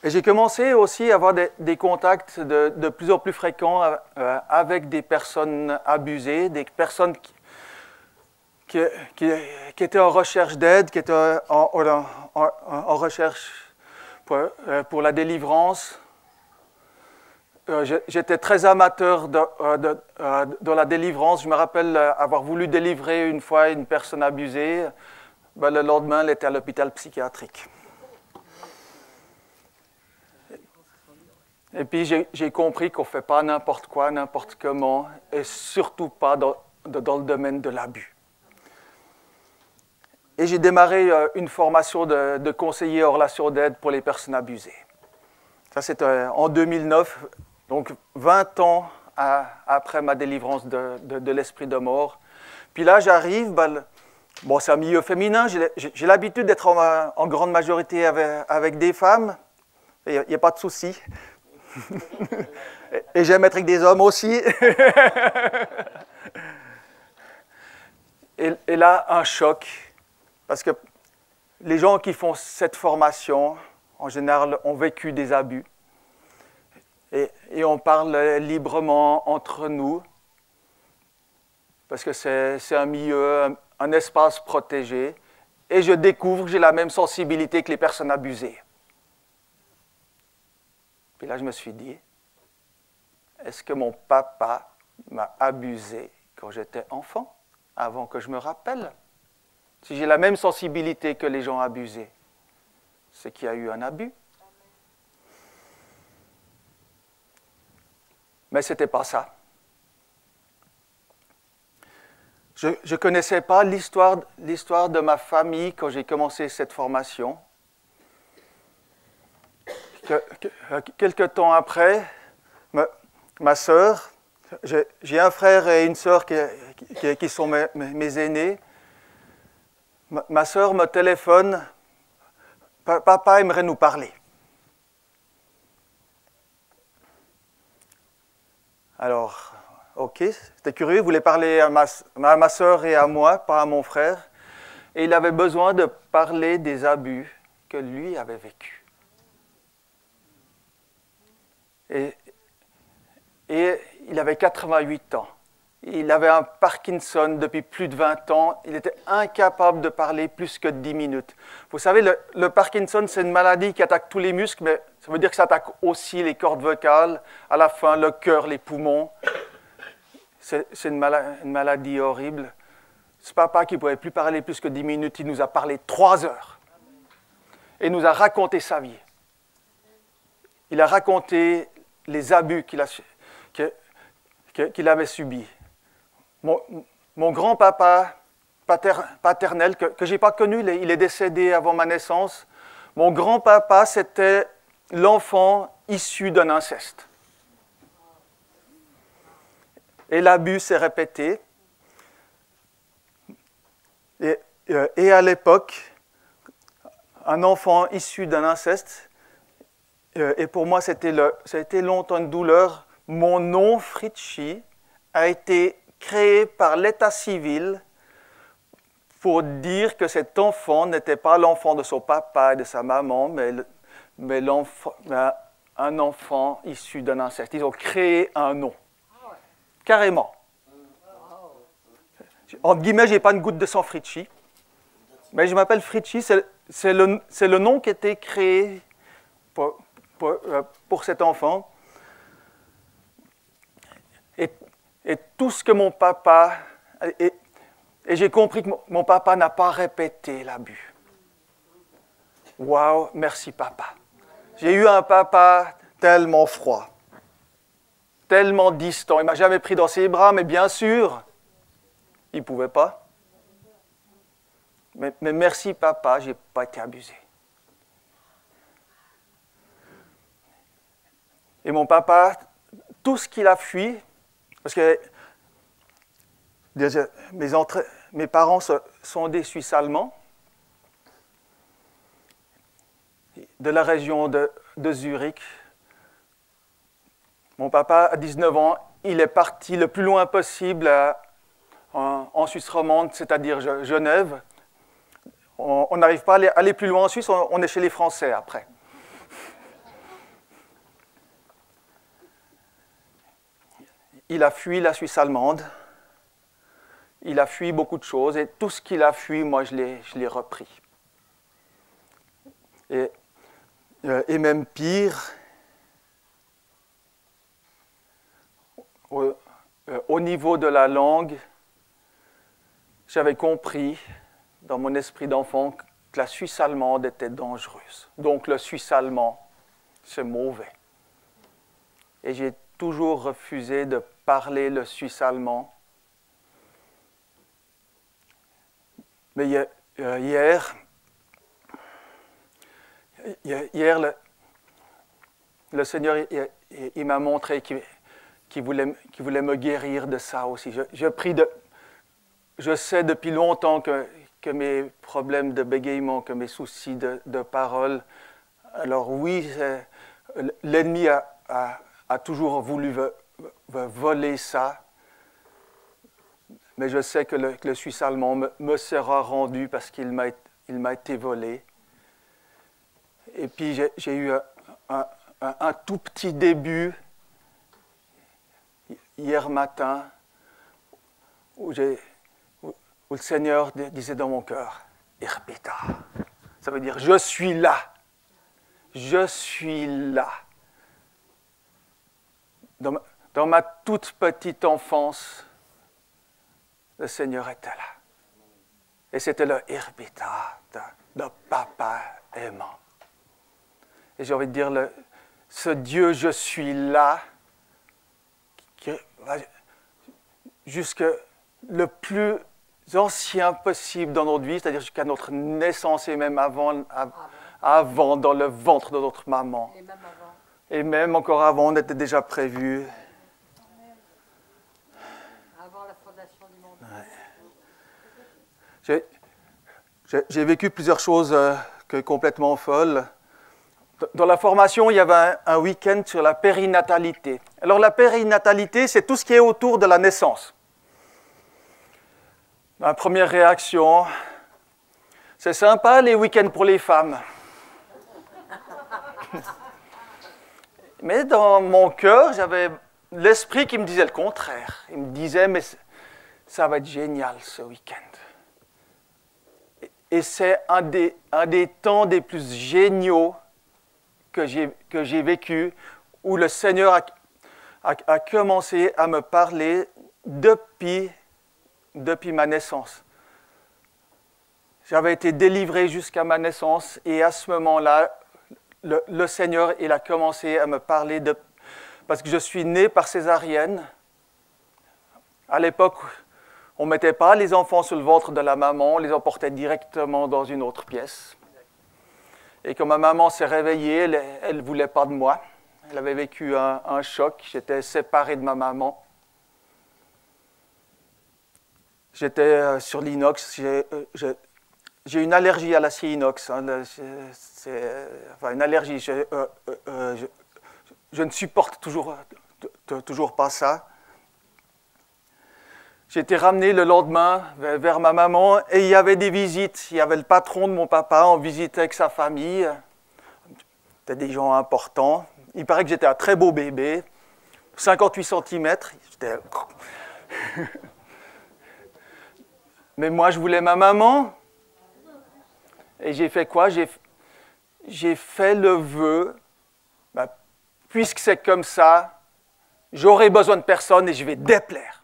Et j'ai commencé aussi à avoir des contacts de plus en plus fréquents avec des personnes abusées, des personnes qui, qui, qui étaient en recherche d'aide, qui étaient en recherche pour la délivrance. J'étais très amateur de la délivrance. Je me rappelle avoir voulu délivrer une fois une personne abusée. Ben, le lendemain, elle était à l'hôpital psychiatrique. Et puis, j'ai compris qu'on ne fait pas n'importe quoi, n'importe comment, et surtout pas dans le domaine de l'abus. Et j'ai démarré une formation de conseiller en relation d'aide pour les personnes abusées. Ça, c'était en 2009, donc 20 ans après ma délivrance de l'esprit de mort. Puis là, j'arrive, bon, c'est un milieu féminin, j'ai l'habitude d'être en grande majorité avec des femmes, il n'y a pas de souci. Et j'aime être avec des hommes aussi. Et là, un choc, parce que les gens qui font cette formation, en général, ont vécu des abus. Et on parle librement entre nous, parce que c'est un milieu, un espace protégé, et je découvre que j'ai la même sensibilité que les personnes abusées. Puis là, je me suis dit, est-ce que mon papa m'a abusé quand j'étais enfant, avant que je me rappelle? Si j'ai la même sensibilité que les gens abusés, c'est qu'il y a eu un abus. Mais ce n'était pas ça. Je ne connaissais pas l'histoire de ma famille quand j'ai commencé cette formation. Quelque temps après, ma sœur, j'ai un frère et une sœur qui sont mes aînés. Ma sœur me téléphone, papa aimerait nous parler. Alors, ok, c'était curieux, il voulait parler à ma sœur et à moi, pas à mon frère. Et il avait besoin de parler des abus que lui avait vécus. Et il avait 88 ans. Il avait un Parkinson depuis plus de 20 ans. Il était incapable de parler plus que 10 minutes. Vous savez, le Parkinson, c'est une maladie qui attaque tous les muscles, mais ça veut dire que ça attaque aussi les cordes vocales, à la fin le cœur, les poumons. C'est une maladie horrible. Ce papa qui ne pouvait plus parler plus que 10 minutes, il nous a parlé 3 heures. Et il nous a raconté sa vie. Il a raconté les abus qu'il avait subis. Mon grand-papa paternel, que je n'ai pas connu, il est décédé avant ma naissance. Mon grand-papa, c'était l'enfant issu d'un inceste. Et l'abus s'est répété. Et à l'époque, un enfant issu d'un inceste, et pour moi, ça a été longtemps une douleur. Mon nom, Fritchi, a été créé par l'État civil pour dire que cet enfant n'était pas l'enfant de son papa et de sa maman, mais un enfant issu d'un inceste. Ils ont créé un nom. Carrément. Entre guillemets, je n'ai pas une goutte de sang Fritchi, mais je m'appelle Fritchi, c'est le nom qui a été créé pour cet enfant. Et tout ce que mon papa... Et j'ai compris que mon papa n'a pas répété l'abus. Waouh, merci papa. J'ai eu un papa tellement froid, tellement distant. Il ne m'a jamais pris dans ses bras, mais bien sûr, il ne pouvait pas. Mais merci papa, je n'ai pas été abusé. Et mon papa, tout ce qu'il a fui, parce que mes parents sont des Suisses allemands, de la région de Zurich. Mon papa, à 19 ans, il est parti le plus loin possible en Suisse romande, c'est-à-dire Genève. On n'arrive pas à aller plus loin en Suisse, on est chez les Français après. il a fui la Suisse allemande, il a fui beaucoup de choses, et tout ce qu'il a fui, moi, je l'ai repris. Et même pire, au niveau de la langue, j'avais compris, dans mon esprit d'enfant, que la Suisse allemande était dangereuse. Donc le suisse allemand, c'est mauvais. Et j'ai toujours refusé de parler le suisse allemand. Mais hier, le Seigneur il m'a montré qu'il voulait me guérir de ça aussi. Je sais depuis longtemps que mes problèmes de bégaiement, que mes soucis de parole, alors oui, l'ennemi a toujours voulu voler ça, mais je sais que le Suisse allemand me sera rendu parce qu'il m'a été volé. Et puis j'ai eu un tout petit début hier matin où le Seigneur disait dans mon cœur, Irbita. Ça veut dire, je suis là. Je suis là. Dans ma toute petite enfance, le Seigneur était là. Et c'était le Irbita de papa aimant. Et j'ai envie de dire, ce Dieu, je suis là, qui va jusque le plus ancien possible dans notre vie, c'est-à-dire jusqu'à notre naissance et même avant dans le ventre de notre maman. Et même avant. Et même encore avant, on était déjà prévu. Avant la fondation du monde. Ouais. J'ai vécu plusieurs choses complètement folles. Dans la formation, il y avait un week-end sur la périnatalité. Alors la périnatalité, c'est tout ce qui est autour de la naissance. Ma première réaction, c'est sympa les week-ends pour les femmes. Mais dans mon cœur, j'avais l'esprit qui me disait le contraire. Il me disait, mais ça va être génial ce week-end. Et c'est un des temps des plus géniaux que j'ai vécu, où le Seigneur a commencé à me parler depuis ma naissance. J'avais été délivré jusqu'à ma naissance et à ce moment-là, le Seigneur il a commencé à me parler parce que je suis né par césarienne. À l'époque, on ne mettait pas les enfants sur le ventre de la maman, on les emportait directement dans une autre pièce. Et quand ma maman s'est réveillée, elle ne voulait pas de moi. Elle avait vécu un choc, j'étais séparé de ma maman. J'étais sur l'inox, j'ai une allergie à l'acier inox. Hein, une allergie, je ne supporte toujours pas ça. J'ai été ramené le lendemain vers ma maman et il y avait des visites. Il y avait le patron de mon papa en visite avec sa famille. C'était des gens importants. Il paraît que j'étais un très beau bébé, 58 cm. Mais moi, je voulais ma maman. Et j'ai fait quoi? J'ai fait le vœu, puisque c'est comme ça, j'aurai besoin de personne et je vais déplaire.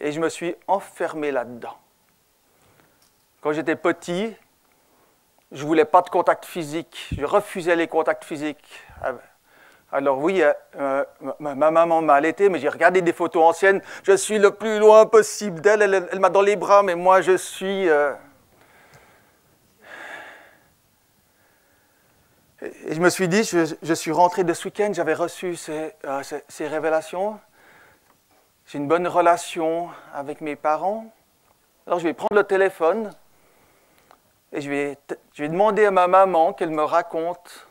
Et je me suis enfermé là-dedans. Quand j'étais petit, je ne voulais pas de contact physique. Je refusais les contacts physiques. Alors oui, ma maman m'a allaité, mais j'ai regardé des photos anciennes. Je suis le plus loin possible d'elle. Elle m'a dans les bras, mais moi je suis... Et je me suis dit, je suis rentré de ce week-end, j'avais reçu ces révélations. J'ai une bonne relation avec mes parents. Alors je vais prendre le téléphone et je vais demander à ma maman qu'elle me raconte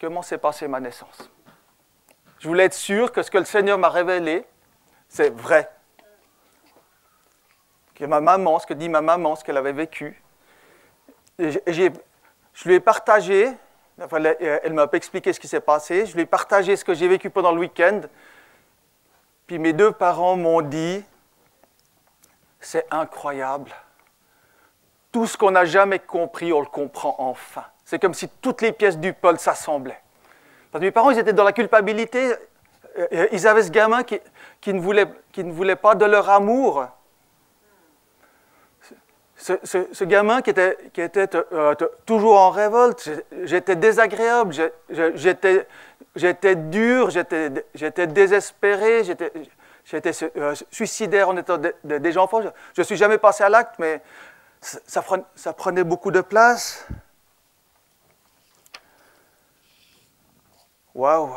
comment s'est passée ma naissance. Je voulais être sûr que ce que le Seigneur m'a révélé, c'est vrai. Que ma maman, ce que dit ma maman, ce qu'elle avait vécu. Et je lui ai partagé Elle m'a expliqué ce qui s'est passé. Je lui ai partagé ce que j'ai vécu pendant le week-end. Puis mes deux parents m'ont dit, c'est incroyable. Tout ce qu'on n'a jamais compris, on le comprend enfin. C'est comme si toutes les pièces du puzzle s'assemblaient. Parce que mes parents, ils étaient dans la culpabilité. Ils avaient ce gamin qui ne voulait pas de leur amour. Ce gamin qui était toujours en révolte. J'étais désagréable, j'étais dur, j'étais désespéré, j'étais suicidaire en étant déjà enfant. Je ne suis jamais passé à l'acte, mais ça prenait beaucoup de place. Waouh,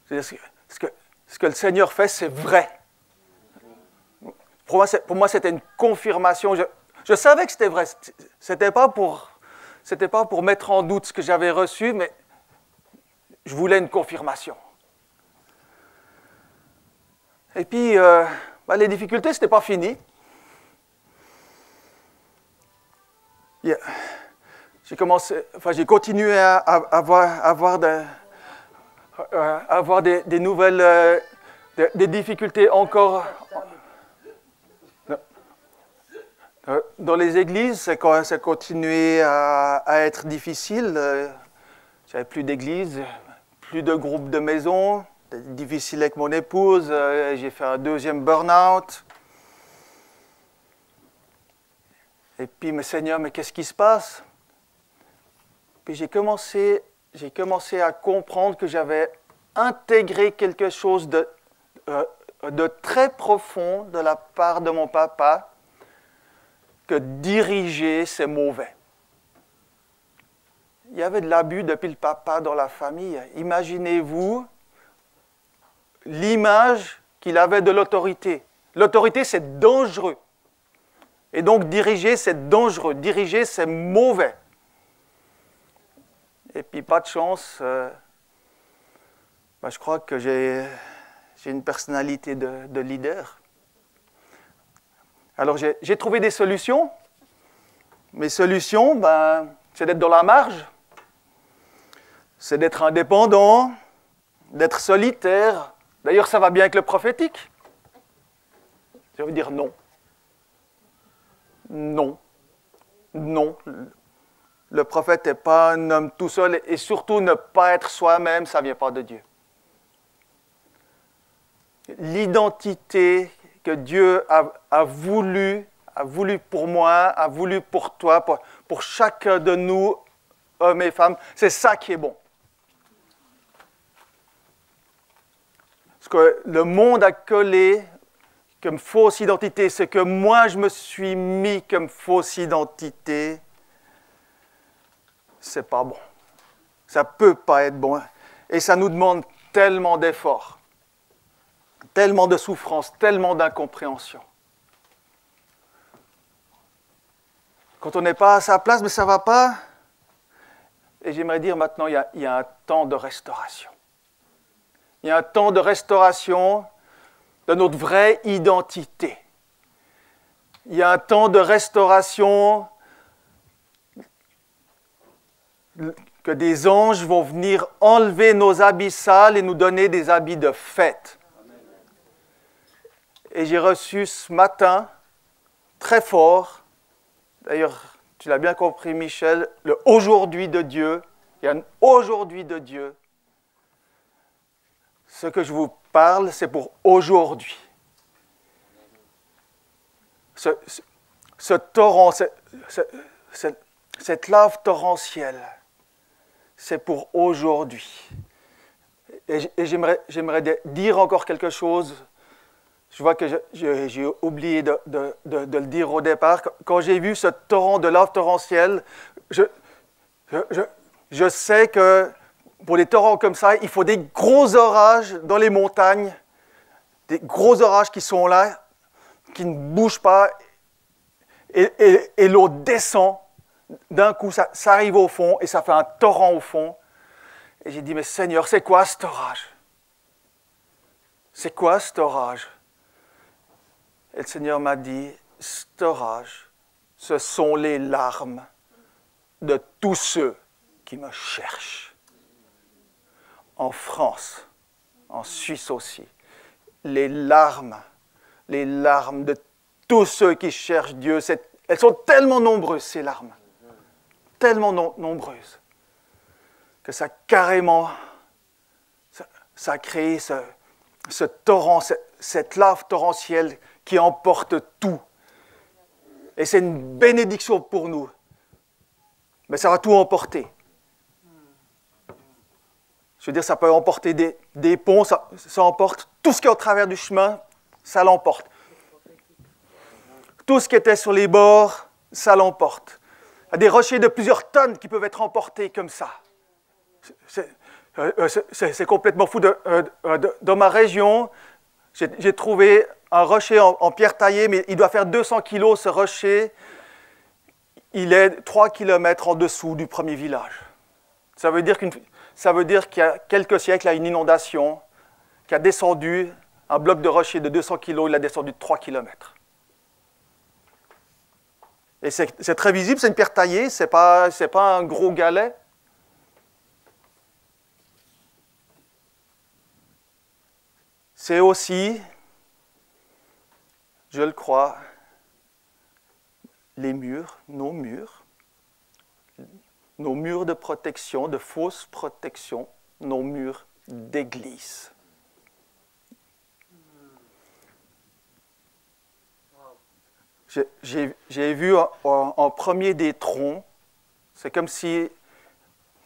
ce que le Seigneur fait, c'est vrai. Pour moi, c'était une confirmation. Je savais que c'était vrai. C'était pas pour mettre en doute ce que j'avais reçu, mais je voulais une confirmation. Et puis, les difficultés, ce n'était pas fini. J'ai continué à avoir des nouvelles, des difficultés encore. Dans les églises, ça continuait à être difficile. J'avais plus d'église, plus de groupe de maison. C'était difficile avec mon épouse. J'ai fait un deuxième burn-out. Et puis, mais Seigneur, mais qu'est-ce qui se passe? Puis j'ai commencé à comprendre que j'avais intégré quelque chose de très profond de la part de mon papa, que diriger, c'est mauvais. Il y avait de l'abus depuis le papa dans la famille. Imaginez-vous l'image qu'il avait de l'autorité. L'autorité, c'est dangereux. Et donc, diriger, c'est dangereux. Diriger, c'est mauvais. Et puis, pas de chance, je crois que j'ai une personnalité de leader. Alors, j'ai trouvé des solutions. Mes solutions, c'est d'être dans la marge, c'est d'être indépendant, d'être solitaire. D'ailleurs, ça va bien avec le prophétique. Je veux dire non. Non. Non. Le prophète n'est pas un homme tout seul, et surtout ne pas être soi-même, ça ne vient pas de Dieu. L'identité que Dieu a voulu pour moi, a voulu pour toi, pour chacun de nous, hommes et femmes, c'est ça qui est bon. Ce que le monde a collé comme fausse identité, ce que moi je me suis mis comme fausse identité, c'est pas bon. Ça ne peut pas être bon. Et ça nous demande tellement d'efforts, tellement de souffrance, tellement d'incompréhension. Quand on n'est pas à sa place, mais ça ne va pas. Et j'aimerais dire maintenant, il y a un temps de restauration. Il y a un temps de restauration de notre vraie identité. Il y a un temps de restauration que des anges vont venir enlever nos habits sales et nous donner des habits de fête. Et j'ai reçu ce matin, très fort, d'ailleurs, tu l'as bien compris, Michel, le aujourd'hui de Dieu. Il y a un aujourd'hui de Dieu. Ce que je vous parle, c'est pour aujourd'hui. Ce torrent, cette lave torrentielle, c'est pour aujourd'hui. Et j'aimerais dire encore quelque chose. Je vois que j'ai oublié de le dire au départ. Quand j'ai vu ce torrent de lave torrentielle, je sais que pour des torrents comme ça, il faut des gros orages dans les montagnes, des gros orages qui sont là, qui ne bougent pas, et l'eau descend. D'un coup, ça arrive au fond, et ça fait un torrent au fond. Et j'ai dit, mais Seigneur, c'est quoi cet orage? C'est quoi cet orage? Et le Seigneur m'a dit, cet orage, ce sont les larmes de tous ceux qui me cherchent. En France, en Suisse aussi, les larmes de tous ceux qui cherchent Dieu, elles sont tellement nombreuses, ces larmes, tellement nombreuses, que ça carrément, ça a créé ce torrent, cette lave torrentielle qui emporte tout. Et c'est une bénédiction pour nous. Mais ça va tout emporter. Je veux dire, ça peut emporter des ponts, ça emporte tout ce qui est au travers du chemin, ça l'emporte. Tout ce qui était sur les bords, ça l'emporte. Il y a des rochers de plusieurs tonnes qui peuvent être emportés comme ça. C'est complètement fou. Dans ma région, j'ai trouvé un rocher en pierre taillée, mais il doit faire 200 kilos, ce rocher. Il est 3 kilomètres en dessous du premier village. Ça veut dire qu'il y a quelques siècles, il y a une inondation qui a descendu un bloc de rocher de 200 kilos, il a descendu de 3 kilomètres. Et c'est très visible, c'est une pierre taillée, ce n'est pas un gros galet. C'est aussi, je le crois, les murs, nos murs de protection, de fausse protection, nos murs d'église. J'ai vu en premier des troncs, c'est comme si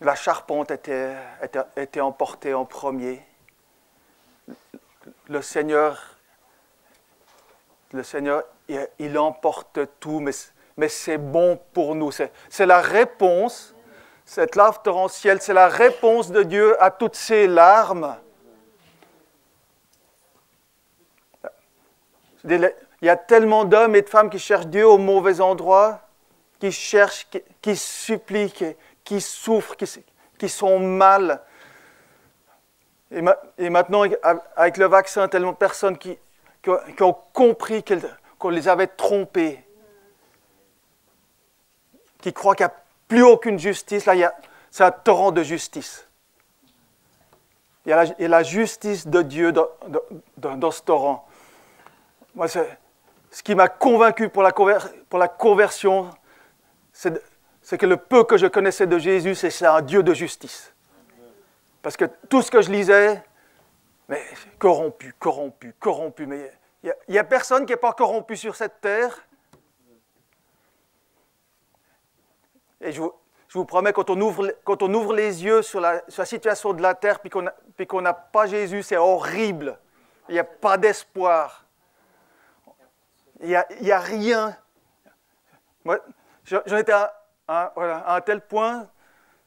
la charpente était emportée en premier. Le Seigneur, il emporte tout, mais c'est bon pour nous. C'est la réponse, cette lave torrentielle, c'est la réponse de Dieu à toutes ces larmes. Il y a tellement d'hommes et de femmes qui cherchent Dieu au mauvais endroit, qui cherchent, qui supplient, qui souffrent, qui sont mal. Et maintenant, avec le vaccin, tellement de personnes qui ont compris qu'on les avait trompés, qui croient qu'il n'y a plus aucune justice. Là, c'est un torrent de justice. Il y a la justice de Dieu dans ce torrent. Moi, ce qui m'a convaincu pour la conversion, c'est que le peu que je connaissais de Jésus, c'est un Dieu de justice. Parce que tout ce que je lisais, mais corrompu, mais il n'y a personne qui n'est pas corrompu sur cette terre. Et je vous promets, quand on ouvre les yeux sur la situation de la terre, puis qu'on n'a pas Jésus, c'est horrible. Il n'y a pas d'espoir. Il n'y a rien. Moi, j'en étais à un tel point.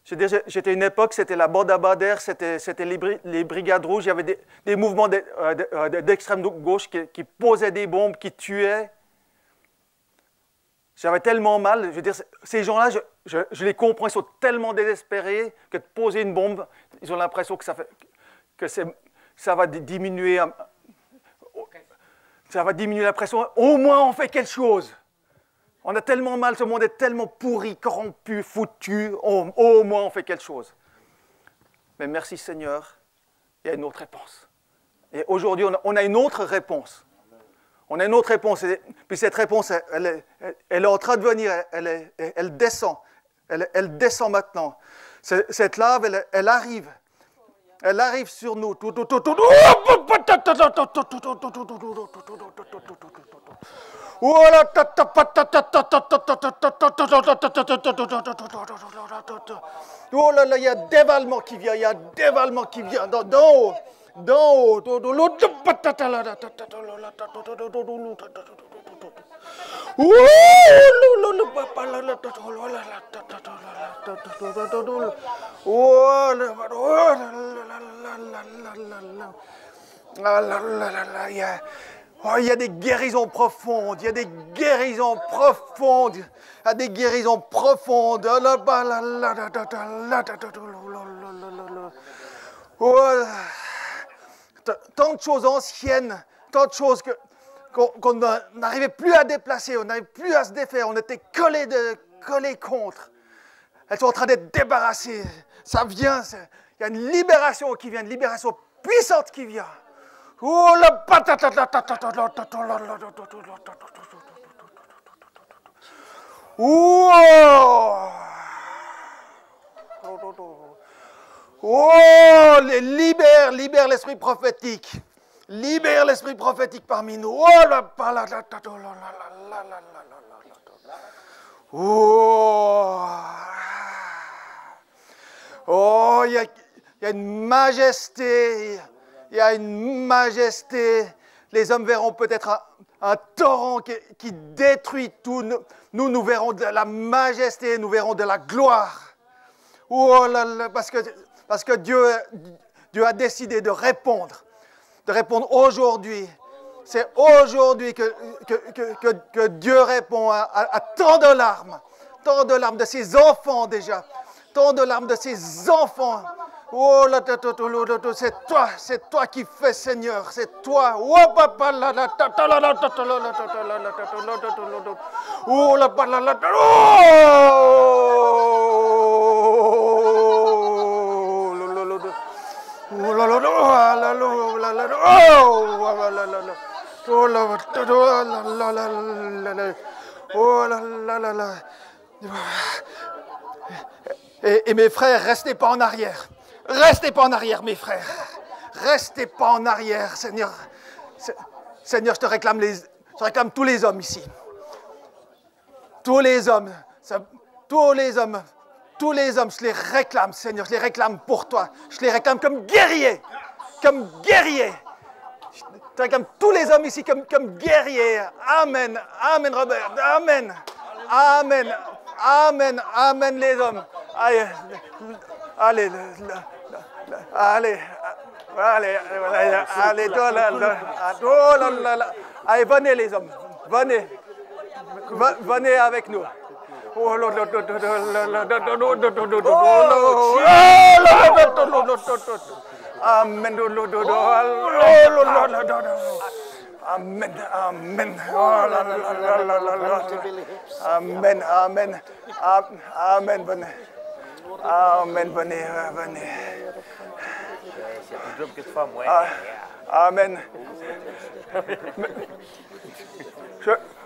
J'étais à une époque, c'était la bande à Bader, c'était les brigades rouges. Il y avait des mouvements d'extrême gauche qui posaient des bombes, qui tuaient. J'avais tellement mal. Je veux dire, ces gens-là, je les comprends, ils sont tellement désespérés que de poser une bombe, ils ont l'impression que ça va diminuer. Ça va diminuer la pression. Au moins, on fait quelque chose. On a tellement mal, ce monde est tellement pourri, corrompu, foutu. Au moins, on fait quelque chose. Mais merci Seigneur, il y a une autre réponse. Et aujourd'hui, on a une autre réponse. On a une autre réponse. Et puis cette réponse, elle est en train de venir. Elle descend. Elle descend maintenant. Cette lave, elle arrive. Elle arrive sur nous. Oh là là, il y a dévalement qui vient, il y a dévalement qui vient d'en haut. D'en haut. Il y a des guérisons profondes, il y a des guérisons profondes, il y a des guérisons profondes. Tant de choses anciennes, tant de choses qu'on n'arrivait plus à déplacer, on n'arrivait plus à se défaire, on était collés contre. Elles sont en train d'être débarrassées. Ça vient, il y a une libération qui vient, une libération puissante qui vient. Oh la oh, libère l'esprit prophétique. Libère l'esprit prophétique parmi nous. Oh la oh, oh, il y a une majesté. Il y a une majesté. Les hommes verront peut-être un torrent qui détruit tout. Nous verrons de la majesté, nous verrons de la gloire. Oh là là, parce que Dieu a décidé de répondre aujourd'hui. C'est aujourd'hui que Dieu répond à tant de larmes de ses enfants déjà, tant de larmes de ses enfants. Oh là, c'est toi qui fais, Seigneur, c'est toi. Oh papa là là, oh là là là, Et mes frères, restez pas en arrière. Restez pas en arrière, mes frères. Restez pas en arrière, Seigneur. Seigneur, je te réclame tous les hommes ici. Tous les hommes, je les réclame, Seigneur. Je les réclame pour toi. Je les réclame comme guerriers. Comme guerriers. Je te réclame tous les hommes ici comme guerriers. Amen. Amen, Robert. Amen. Amen. Amen. Amen, les hommes. Allez. Allez. Allez, allez, venez les hommes, venez avec nous. Amen. Amen, amen. Amen, amen. Amen, venez. Amen, venez. Amen.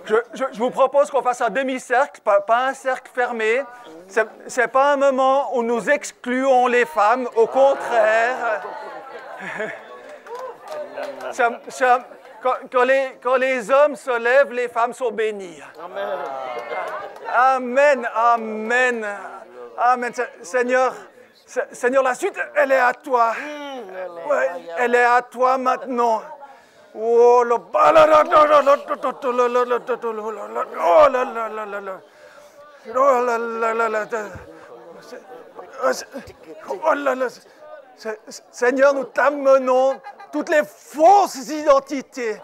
Je vous propose qu'on fasse un demi-cercle, pas un cercle fermé. Ce n'est pas un moment où nous excluons les femmes, au contraire. Quand les hommes se lèvent, les femmes sont bénies. Amen, amen. Amen. Seigneur, la suite, elle est à toi. Ouais, elle est à toi maintenant. Oh là là. Seigneur, nous t'amenons toutes les fausses identités.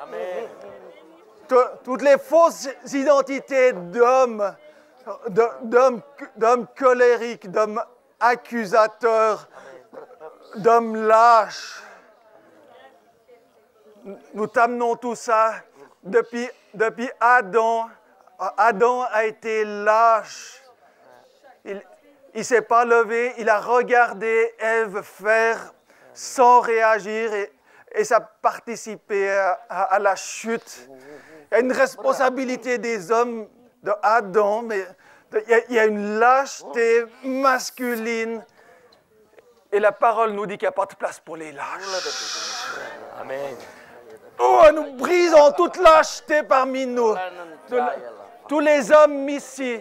Toutes les fausses identités d'hommes colériques, d'hommes accusateurs, d'hommes lâches. Nous t'amenons tout ça depuis Adam. Adam a été lâche. Il ne s'est pas levé, il a regardé Ève faire sans réagir et ça a participé à la chute. Il y a une responsabilité des hommes de Adam, mais il y a une lâcheté masculine. Et la parole nous dit qu'il n'y a pas de place pour les lâches. Amen. Oh, nous brisons toute lâcheté parmi nous. Tous les hommes ici,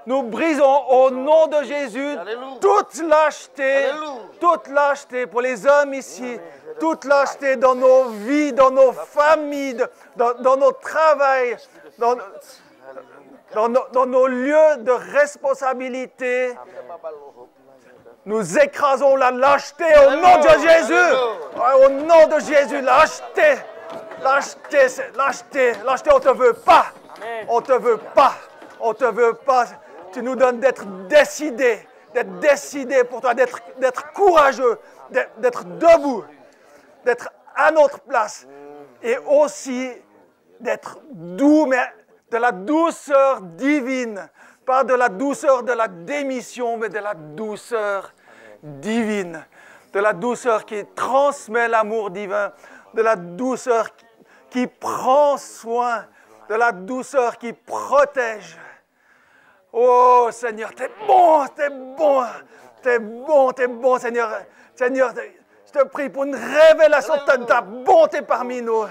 nous brisons au nom de Jésus toute lâcheté pour les hommes ici, toute lâcheté dans nos vies, dans nos familles, dans nos travails, dans nos lieux de responsabilité. Nous écrasons la lâcheté au nom de Jésus. Au nom de Jésus, lâcheté, on ne te veut pas. On ne te veut pas. Tu nous donnes d'être décidé pour toi, d'être courageux, d'être debout, d'être à notre place et aussi d'être doux, mais de la douceur divine, Pas de la douceur de la démission, mais de la douceur divine. De la douceur qui transmet l'amour divin. De la douceur qui prend soin. De la douceur qui protège. Oh Seigneur, t'es bon, t'es bon. T'es bon, t'es bon, Seigneur. Seigneur, je te prie pour une révélation de ta bonté parmi nous.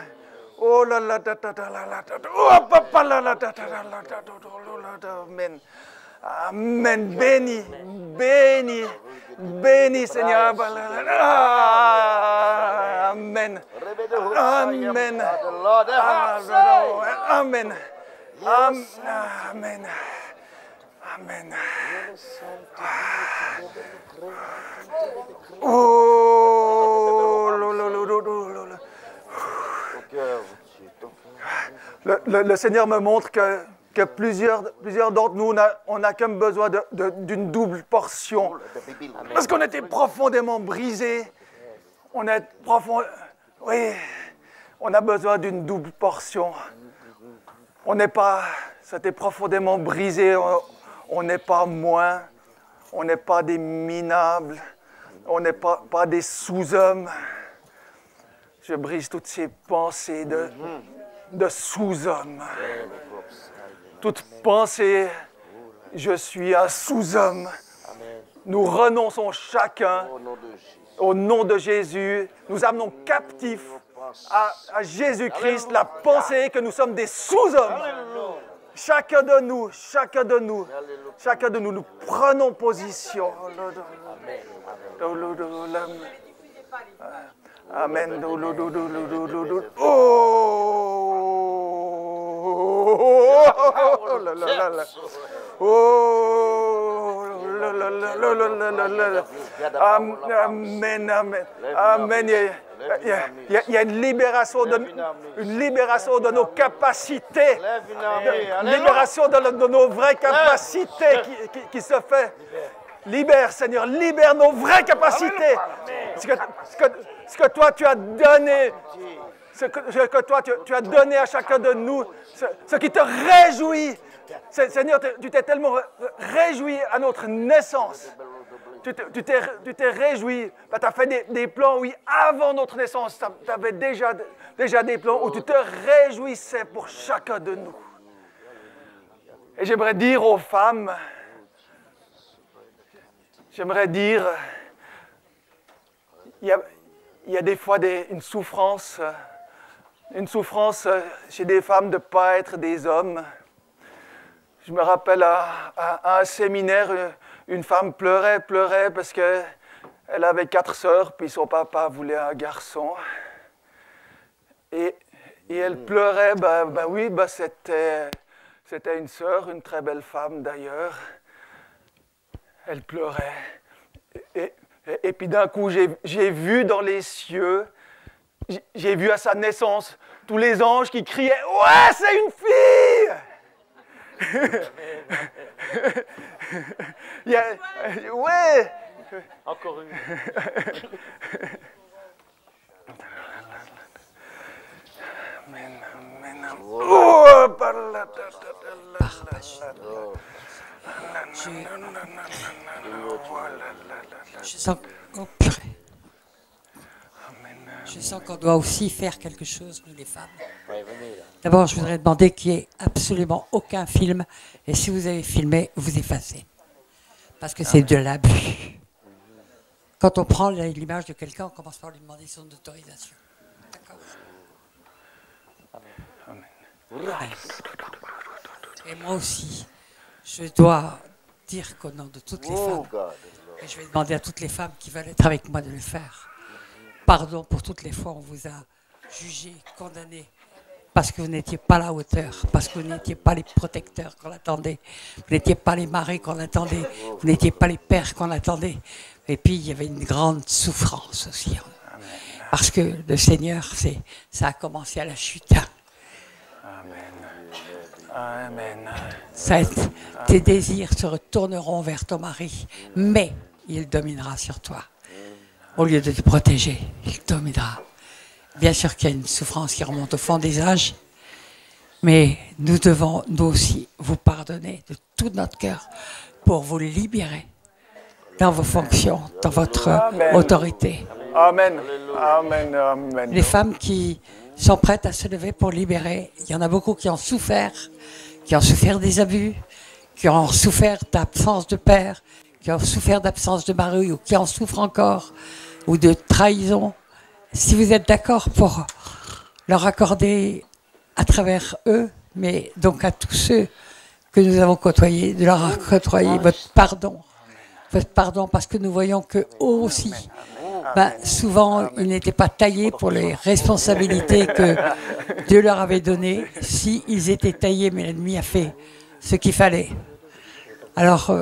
Oh là là, oh papa là là, amen. Amen. Béni, béni, béni, Seigneur. Amen. Amen. Amen. Amen. Amen. Oh, le Seigneur me montre que plusieurs d'entre nous, on a comme besoin d'une double portion. Parce qu'on était profondément brisés. On a besoin d'une double portion. C'était profondément brisé. On n'est pas moins, on n'est pas des minables, on n'est pas des sous-hommes. Je brise toutes ces pensées de sous-hommes. Toute pensée, je suis un sous-homme. Nous renonçons chacun au nom de Jésus. Nous amenons captif à Jésus-Christ la pensée que nous sommes des sous-hommes. Chacun de nous, nous prenons position. Amen. Amen. Amen. Il y a une libération de nos capacités, une libération de nos vraies capacités qui se fait. Libère, Seigneur, libère nos vraies capacités. Ce que toi tu as donné, ce que toi tu as donné à chacun de nous, ce qui te réjouit. Seigneur, tu t'es tellement réjoui à notre naissance. Tu t'es réjoui, tu as fait des plans, oui, avant notre naissance, tu avais déjà des plans où tu te réjouissais pour chacun de nous. Et j'aimerais dire aux femmes, il y a des fois une souffrance chez des femmes de ne pas être des hommes. Je me rappelle à un séminaire, une femme pleurait parce qu'elle avait 4 sœurs, puis son papa voulait un garçon. Et elle pleurait, c'était une sœur, une très belle femme d'ailleurs. Elle pleurait. Et puis d'un coup, j'ai vu dans les cieux, j'ai vu à sa naissance tous les anges qui criaient « Ouais, c'est une fille !» Ouais. Encore une. Je sens qu'on doit aussi faire quelque chose, nous les femmes. D'abord, je voudrais demander qu'il n'y ait absolument aucun film. Et si vous avez filmé, vous effacez. Parce que c'est de l'abus. Quand on prend l'image de quelqu'un, on commence par lui demander son autorisation. D'accord ? Amen. Et moi aussi, je dois dire qu'au nom de toutes les femmes, et je vais demander à toutes les femmes qui veulent être avec moi de le faire, pardon pour toutes les fois où on vous a jugé, condamné, parce que vous n'étiez pas à la hauteur, parce que vous n'étiez pas les protecteurs qu'on attendait, vous n'étiez pas les maris qu'on attendait, vous n'étiez pas les pères qu'on attendait. Et puis il y avait une grande souffrance aussi. Parce que le Seigneur, ça a commencé à la chute. Amen. Tes désirs se retourneront vers ton mari, mais il dominera sur toi. Au lieu de te protéger, il dominera. Bien sûr qu'il y a une souffrance qui remonte au fond des âges, Mais nous devons, nous aussi, vous pardonner de tout notre cœur pour vous libérer dans vos fonctions, dans votre autorité. Amen. Amen. Amen. Les femmes qui sont prêtes à se lever pour libérer, il y en a beaucoup qui ont souffert des abus, qui ont souffert d'absence de père, qui ont souffert d'absence de mari ou qui en souffrent encore, ou de trahison. Si vous êtes d'accord pour leur accorder à travers eux, mais donc à tous ceux que nous avons côtoyés, de leur côtoyer votre pardon, parce que nous voyons qu'eux aussi, souvent, ils n'étaient pas taillés pour les responsabilités que Dieu leur avait données. Si ils étaient taillés, mais l'ennemi a fait ce qu'il fallait. Alors,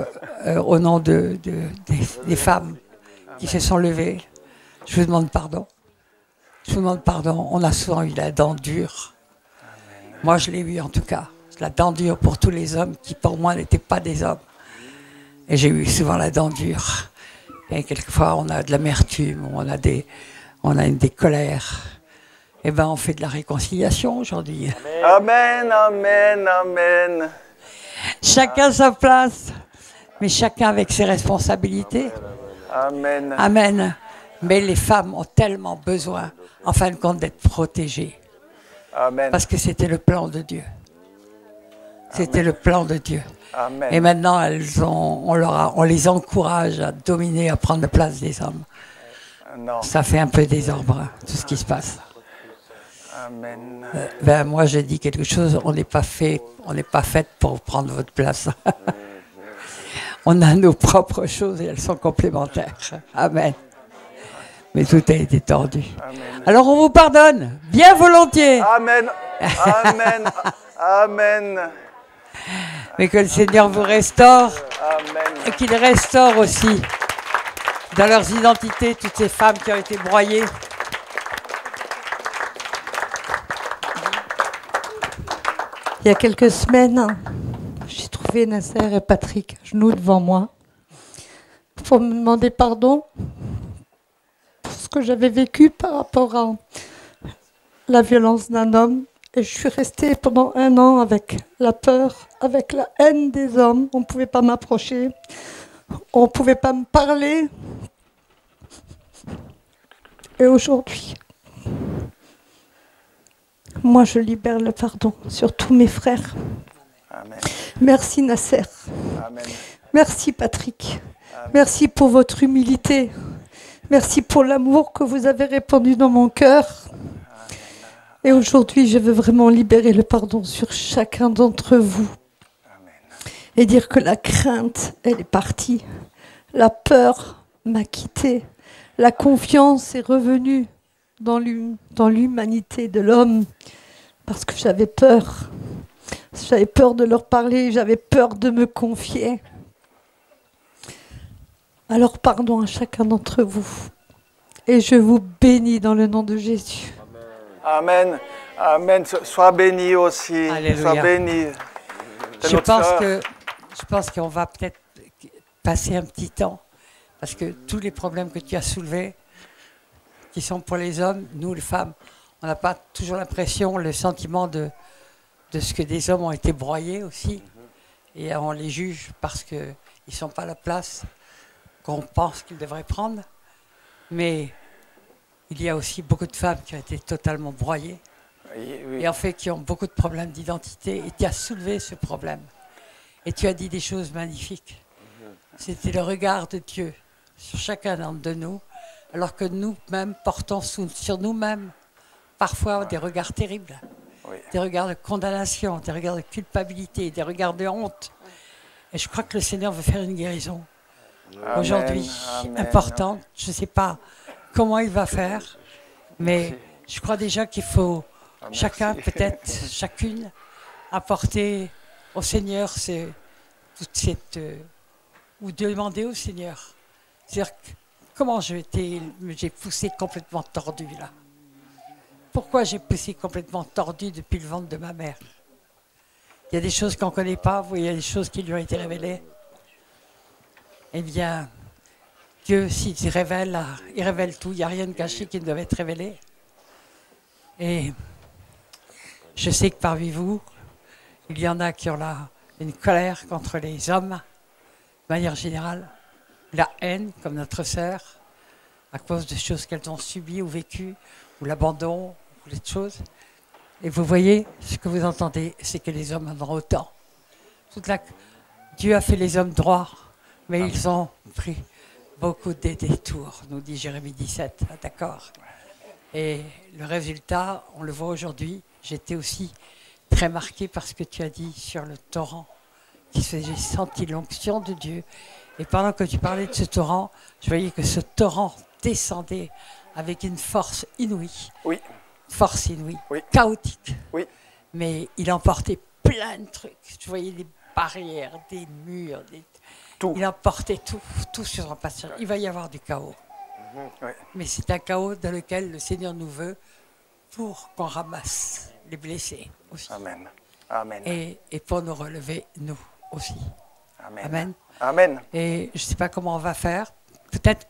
au nom des femmes qui se sont levées, je vous demande pardon. Je vous demande pardon. On a souvent eu la dent dure. Moi, je l'ai eu en tout cas. La dent dure pour tous les hommes qui, pour moi, n'étaient pas des hommes. Et j'ai eu souvent la dent dure. Et quelquefois, on a de l'amertume, on a des colères. Eh bien, on fait de la réconciliation aujourd'hui. Amen, amen, amen. Chacun sa place, mais chacun avec ses responsabilités. Amen. Amen. Mais les femmes ont tellement besoin, en fin de compte, d'être protégées. Amen. Parce que c'était le plan de Dieu. C'était le plan de Dieu. Amen. Et maintenant, on les encourage à dominer, à prendre la place des hommes. Non. Ça fait un peu désordre, hein, tout ce qui se passe. Amen. Moi, j'ai dit quelque chose, on n'est pas fait pour prendre votre place. On a nos propres choses et elles sont complémentaires. Amen. Mais tout a été tordu. Amen. Alors, on vous pardonne, bien volontiers. Amen. Amen. Amen. Mais que le Seigneur vous restaure Amen. et qu'il restaure aussi dans leurs identités toutes ces femmes qui ont été broyées. Il y a quelques semaines, j'ai trouvé Nasser et Patrick à genoux devant moi pour me demander pardon pour ce que j'avais vécu par rapport à la violence d'un homme. Et je suis restée pendant 1 an avec la peur, avec la haine des hommes. On ne pouvait pas m'approcher, on ne pouvait pas me parler. Et aujourd'hui, moi je libère le pardon sur tous mes frères. Amen. Merci Nasser. Amen. Merci Patrick. Merci pour votre humilité. Merci pour l'amour que vous avez répandu dans mon cœur. Et aujourd'hui, je veux vraiment libérer le pardon sur chacun d'entre vous. Et dire que la crainte, elle est partie. La peur m'a quitté. La confiance est revenue dans l'humanité de l'homme. Parce que j'avais peur. J'avais peur de leur parler. J'avais peur de me confier. Alors pardon à chacun d'entre vous. Et je vous bénis dans le nom de Jésus. Amen. Amen. Sois béni aussi. Alléluia. Sois béni. Je pense qu'on va peut-être passer un petit temps, parce que tous les problèmes que tu as soulevés, qui sont pour les hommes, nous les femmes, on n'a pas toujours l'impression, le sentiment de ce que des hommes ont été broyés aussi, et on les juge parce qu'ils ne sont pas à la place qu'on pense qu'ils devraient prendre, mais il y a aussi beaucoup de femmes qui ont été totalement broyées, et en fait qui ont beaucoup de problèmes d'identité, et tu as soulevé ce problème. Et tu as dit des choses magnifiques. C'était le regard de Dieu sur chacun de nous, alors que nous-mêmes portons sur nous-mêmes parfois des regards terribles, des regards de condamnation, des regards de culpabilité, des regards de honte. Et je crois que le Seigneur veut faire une guérison aujourd'hui importante. Je ne sais pas comment il va faire, mais je crois déjà qu'il faut chacun, peut-être chacune, apporter au Seigneur toute cette... ou demander au Seigneur. C'est-à-dire, comment j'ai poussé complètement tordu là? Pourquoi j'ai poussé complètement tordu depuis le ventre de ma mère? Il y a des choses qu'on ne connaît pas, il y a des choses qui lui ont été révélées. Eh bien, Dieu, s'il révèle, il révèle tout, il n'y a rien de caché qui ne doit être révélé. Et je sais que parmi vous, Il y en a qui ont une colère contre les hommes, de manière générale, la haine, comme notre sœur, à cause de choses qu'elles ont subies ou vécues, ou l'abandon, ou les choses. Et vous voyez, ce que vous entendez, c'est que les hommes en ont autant. Dieu a fait les hommes droits, mais ils ont pris beaucoup de détours, nous dit Jérémie 17, d'accord. Et le résultat, on le voit aujourd'hui. J'étais aussi très marquée par ce que tu as dit sur le torrent, j'ai senti l'onction de Dieu. Et pendant que tu parlais de ce torrent, je voyais que ce torrent descendait avec une force inouïe. Oui. Force inouïe, oui. Chaotique. Oui. Mais il emportait plein de trucs. Je voyais des barrières, des murs, tout. Il emportait tout sur son passage. Il va y avoir du chaos. Oui. Mais c'est un chaos dans lequel le Seigneur nous veut pour qu'on ramasse les blessés aussi. Amen. Amen. Et pour nous relever, nous aussi. Amen. Amen. Amen. Et je ne sais pas comment on va faire. Peut-être